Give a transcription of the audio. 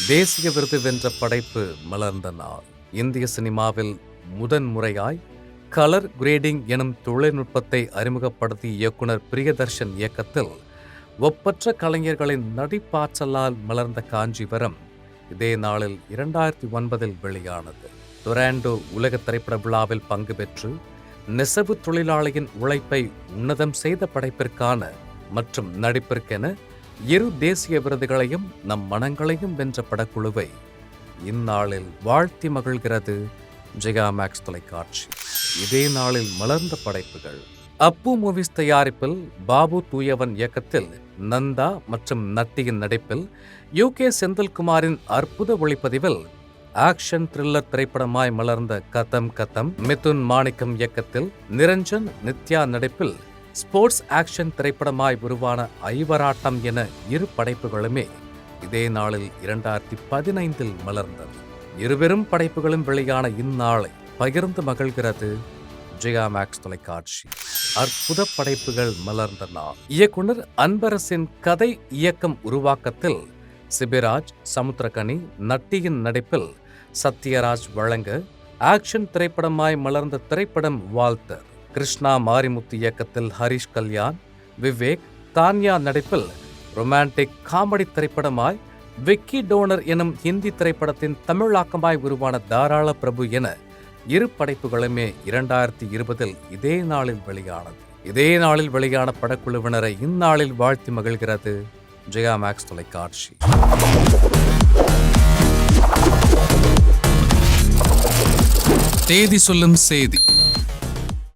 தேசிய விருது வென்ற படைப்பு மலர்ந்த நாள். இந்திய சினிமாவில் முதன்முறையாய் கலர் கிரேடிங் எனும் தொழில்நுட்பத்தை அறிமுகப்படுத்திய இயக்குனர் பிரியதர்ஷன் இயக்கத்தில் ஒப்பற்ற கலைஞர்களின் நடிப்பாற்றலால் மலர்ந்த காஞ்சிபுரம் இதே நாளில் 2009 வெளியானது. டொராண்டோ உலக திரைப்பட விழாவில் பங்கு பெற்று நெசவு தொழிலாளியின் உழைப்பை உன்னதம் செய்த படைப்பிற்கான மற்றும் நடிப்பிற்கென 2 தேசிய விருதுகளையும் நம் மனங்களையும் வென்ற படக்குழுவை இந்நாளில் வாழ்த்தி மகிழ்கிறது ஜெயா மேக்ஸ் தொலைக்காட்சி. இதே நாளில் மலர்ந்த படைப்புகள். அப்பு மூவிஸ் தயாரிப்பில் பாபு தூயவன் இயக்கத்தில் நந்தா மற்றும் நட்டியின் நடிப்பில் UK செந்தில்குமாரின் அற்புத ஒளிப்பதிவில் ஆக்ஷன் த்ரில்லர் திரைப்படமாய் மலர்ந்த கதம் கதம். மிதுன் மாணிக்கம் இயக்கத்தில் நிரஞ்சன் நித்யா நடிப்பில் ஸ்போர்ட்ஸ் ஆக்ஷன் திரைப்படமாய் உருவான ஐவராட்டம் என 2 படைப்புகளுமே இதே நாளில் 2015 மலர்ந்தது. இருவரும் படைப்புகளும் வெளியான இந்நாளை பகிர்ந்து மகிழ்கிறது ஜெயா மேக்ஸ் தொலைக்காட்சி. அற்புத படைப்புகள் மலர்ந்த நாள். இயக்குனர் அன்பரசின் கதை இயக்கம் உருவாக்கத்தில் சிபிராஜ் சமுத்திரகனி நட்டியின் நடிப்பில் சத்யராஜ் வழங்க ஆக்ஷன் திரைப்படமாய் மலர்ந்த திரைப்படம் வால்டர். கிருஷ்ணா மாரிமுத்து இயக்கத்தில் ஹரிஷ் கல்யாண் விவேக் தான்யா நடிப்பில் ரொமான்டிக் காமெடி திரைப்படமாய் விக்கி டோனர் எனும் ஹிந்தி திரைப்படத்தின் தமிழாக்கமாய் உருவான தாராள பிரபு என 2 படைப்புகளுமே 2020 இதே நாளில் வெளியானது. இதே நாளில் வெளியான படக்குழுவினரை இந்நாளில் வாழ்த்தி மகிழ்கிறது ஜெயா மேக்ஸ் தொலைக்காட்சி. தேதி சொல்லும் செய்தி.